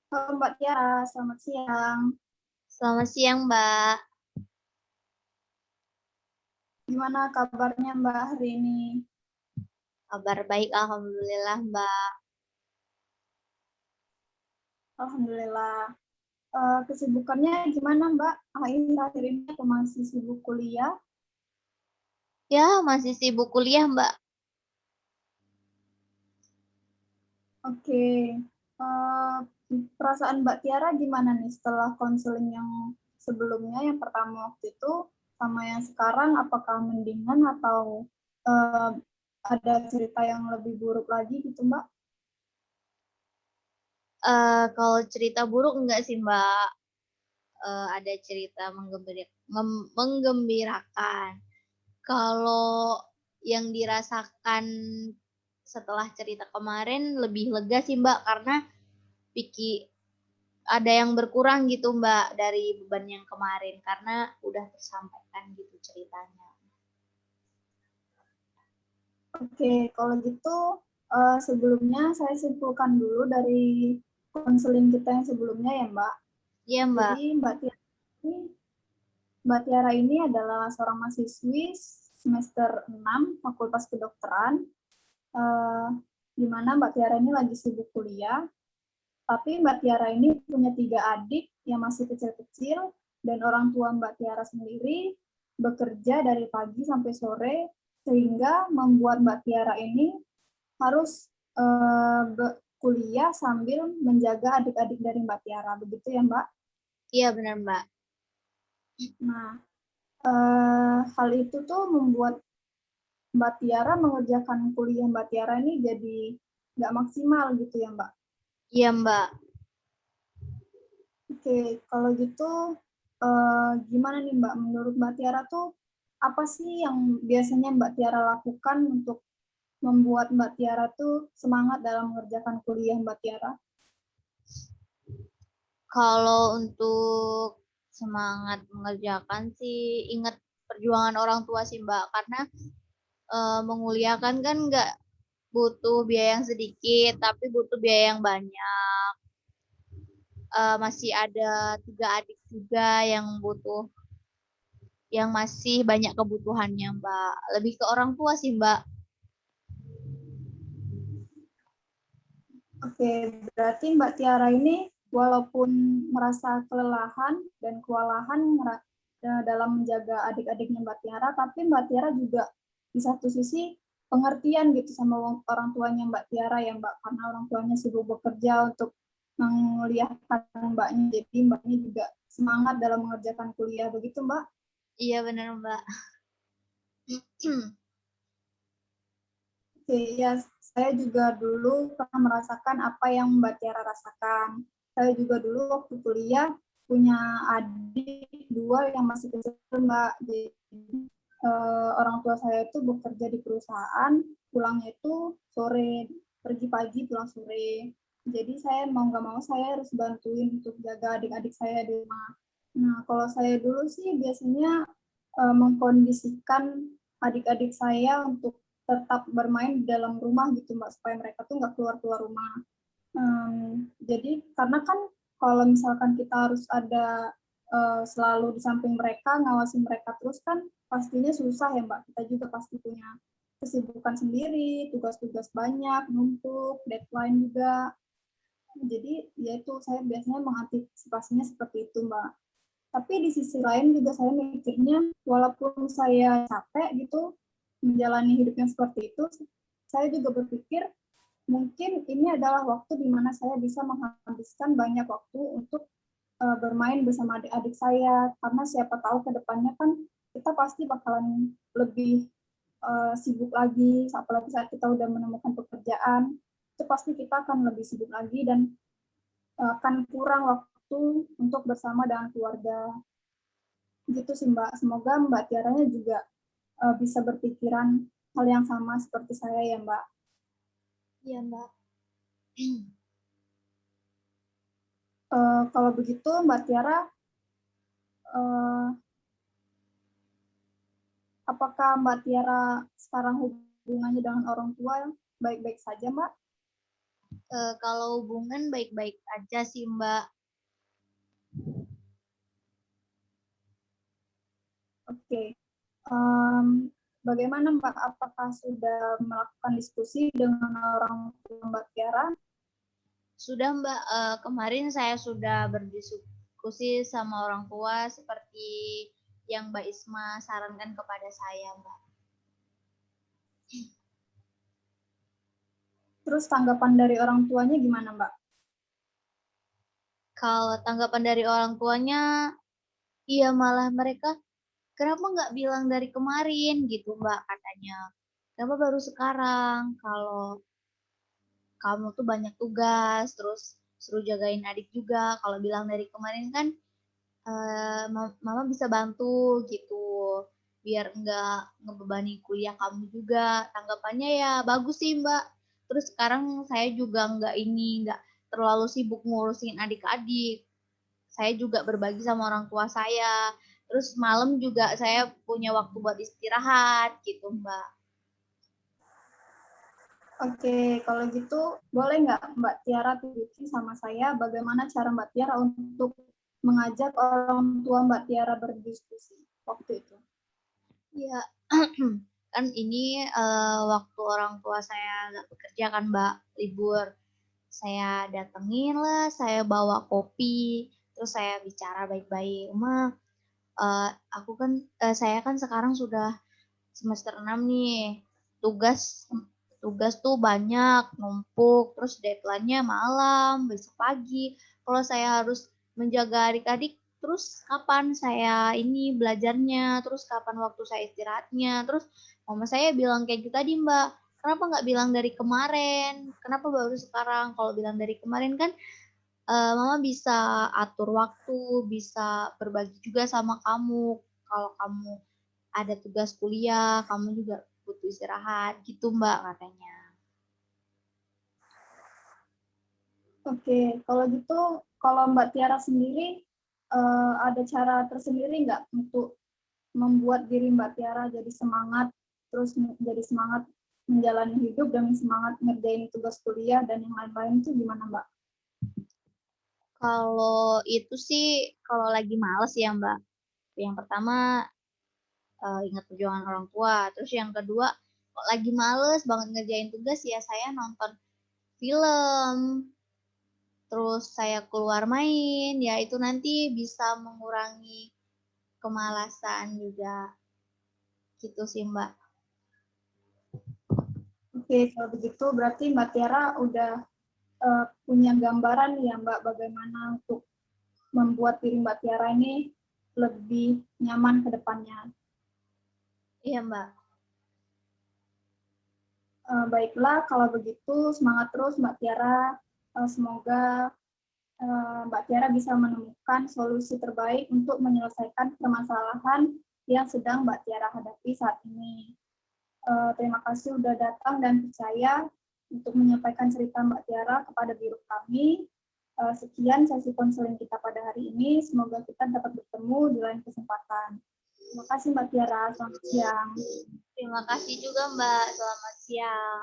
Halo Mbak Tiara, selamat siang. Selamat siang, Mbak. Gimana kabarnya Mbak hari ini? Kabar baik, Alhamdulillah, Mbak. Alhamdulillah. Kesibukannya gimana Mbak? Akhir-akhir ini aku masih sibuk kuliah. Ya, masih sibuk kuliah, Mbak. Oke. Eh, Perasaan Mbak Tiara gimana nih setelah konseling yang sebelumnya, yang pertama waktu itu, sama yang sekarang, apakah mendingan atau eh, ada cerita yang lebih buruk lagi gitu Mbak? Kalau cerita buruk enggak sih, Mbak? Ada cerita menggembirakan. Kalau yang dirasakan setelah cerita kemarin lebih lega sih, Mbak, karena pikir ada yang berkurang gitu, Mbak, dari beban yang kemarin karena udah tersampaikan gitu ceritanya. Oke, kalau gitu sebelumnya saya simpulkan dulu dari konseling kita yang sebelumnya ya Mbak. Iya, Mbak. Jadi Mbak Tiara ini adalah seorang mahasiswi semester 6 Fakultas Kedokteran, eh, di mana Mbak Tiara ini lagi sibuk kuliah, tapi Mbak Tiara ini punya 3 adik yang masih kecil-kecil, dan orang tua Mbak Tiara sendiri bekerja dari pagi sampai sore, sehingga membuat Mbak Tiara ini harus kuliah sambil menjaga adik-adik dari Mbak Tiara, begitu ya Mbak? Iya, benar, Mbak. Nah, hal itu tuh membuat Mbak Tiara mengerjakan kuliah Mbak Tiara ini jadi nggak maksimal gitu ya Mbak? Iya, Mbak. Oke, kalau gitu gimana nih Mbak? Menurut Mbak Tiara tuh apa sih yang biasanya Mbak Tiara lakukan untuk membuat Mbak Tiara tuh semangat dalam mengerjakan kuliah Mbak Tiara? Kalau untuk semangat mengerjakan sih ingat perjuangan orang tua sih Mbak, karena menguliakan kan nggak butuh biaya yang sedikit, tapi butuh biaya yang banyak. Masih ada 3 adik juga yang masih banyak kebutuhannya Mbak. Lebih ke orang tua sih Mbak. Oke, berarti Mbak Tiara ini walaupun merasa kelelahan dan kewalahan dalam menjaga adik-adiknya Mbak Tiara, tapi Mbak Tiara juga di satu sisi pengertian gitu sama orang tuanya Mbak Tiara ya Mbak, karena orang tuanya sibuk bekerja untuk menguliahkan Mbaknya, jadi Mbaknya juga semangat dalam mengerjakan kuliah, begitu Mbak? Iya benar Mbak. Oke, ya, saya juga dulu pernah merasakan apa yang Mbak Tiara rasakan. Saya juga dulu waktu kuliah punya adik 2 yang masih kecil, Mbak. Jadi orang tua saya itu bekerja di perusahaan, pulangnya itu sore, pergi pagi, pulang sore. Jadi saya mau nggak mau saya harus bantuin untuk jaga adik-adik saya di rumah. Nah, kalau saya dulu sih biasanya mengkondisikan adik-adik saya untuk tetap bermain di dalam rumah gitu Mbak, supaya mereka tuh nggak keluar-keluar rumah. Jadi karena kan kalau misalkan kita harus ada selalu di samping mereka, ngawasin mereka terus kan pastinya susah ya Mbak. Kita juga pasti punya kesibukan sendiri, tugas-tugas banyak, numpuk, deadline juga. Jadi ya itu saya biasanya mengantisipasinya seperti itu Mbak. Tapi di sisi lain juga saya mikirnya, walaupun saya capek gitu menjalani hidup yang seperti itu, saya juga berpikir mungkin ini adalah waktu di mana saya bisa menghabiskan banyak waktu untuk bermain bersama adik-adik saya, karena siapa tahu ke depannya kan kita pasti bakalan lebih sibuk lagi, apalagi saat kita udah menemukan pekerjaan, itu pasti kita akan lebih sibuk lagi dan akan kurang waktu untuk bersama dengan keluarga. Gitu sih Mbak. Semoga Mbak Tiaranya juga bisa berpikiran hal yang sama seperti saya ya Mbak. Iya Mbak. Kalau begitu Mbak Tiara, uh, apakah Mbak Tiara sekarang hubungannya dengan orang tua baik-baik saja Mbak? Kalau hubungan baik-baik aja sih, Mbak. Oke. Bagaimana Mbak? Apakah sudah melakukan diskusi dengan orang tua Mbak Tiara? Sudah, Mbak. Kemarin saya sudah berdiskusi sama orang tua seperti yang Mbak Isma sarankan kepada saya, Mbak. Terus tanggapan dari orang tuanya gimana Mbak? Kalau tanggapan dari orang tuanya, iya malah mereka, kenapa nggak bilang dari kemarin gitu, Mbak, katanya. Kenapa baru sekarang? Kalau kamu tuh banyak tugas, terus suruh jagain adik juga. Kalau bilang dari kemarin kan, mama bisa bantu gitu, biar nggak ngebebani kuliah kamu juga. Tanggapannya ya bagus sih, Mbak. Terus sekarang saya juga nggak terlalu sibuk ngurusin adik-adik. Saya juga berbagi sama orang tua saya. Terus malam juga saya punya waktu buat istirahat gitu, Mbak. Oke, kalau gitu boleh nggak Mbak Tiara tunjukin sama saya bagaimana cara Mbak Tiara untuk mengajak orang tua Mbak Tiara berdiskusi waktu itu? Iya, kan ini waktu orang tua saya nggak bekerja kan, Mbak, libur. Saya datengin lah, saya bawa kopi, terus saya bicara baik-baik. Aku kan, saya kan sekarang sudah semester 6 nih, tugas tugas tuh banyak, numpuk, terus deadline-nya malam, besok pagi. Kalau saya harus menjaga adik-adik, terus kapan saya ini belajarnya, terus kapan waktu saya istirahatnya, terus mama saya bilang kayak gitu tadi, Mbak, kenapa nggak bilang dari kemarin, kenapa baru sekarang, kalau bilang dari kemarin kan mama bisa atur waktu, bisa berbagi juga sama kamu, kalau kamu ada tugas kuliah, kamu juga butuh istirahat, gitu Mbak katanya. Oke, kalau gitu, kalau Mbak Tiara sendiri ada cara tersendiri nggak untuk membuat diri Mbak Tiara jadi semangat, terus jadi semangat menjalani hidup dan semangat ngerjain tugas kuliah dan yang lain-lain itu gimana Mbak? Kalau itu sih, kalau lagi males ya Mbak. Yang pertama, ingat perjuangan orang tua. Terus yang kedua, kalau lagi males banget ngerjain tugas ya saya nonton film. Terus saya keluar main, ya itu nanti bisa mengurangi kemalasan juga. Gitu sih Mbak. Oke, kalau begitu berarti Mbak Tiara udah punya gambaran ya Mbak bagaimana untuk membuat diri Mbak Tiara ini lebih nyaman ke depannya. Iya Mbak. Baiklah, kalau begitu semangat terus Mbak Tiara. Semoga Mbak Tiara bisa menemukan solusi terbaik untuk menyelesaikan permasalahan yang sedang Mbak Tiara hadapi saat ini. Terima kasih sudah datang dan percaya untuk menyampaikan cerita Mbak Tiara kepada biru kami. Sekian sesi konseling kita pada hari ini. Semoga kita dapat bertemu di lain kesempatan. Terima kasih Mbak Tiara. Selamat siang. Terima kasih juga Mbak. Selamat siang.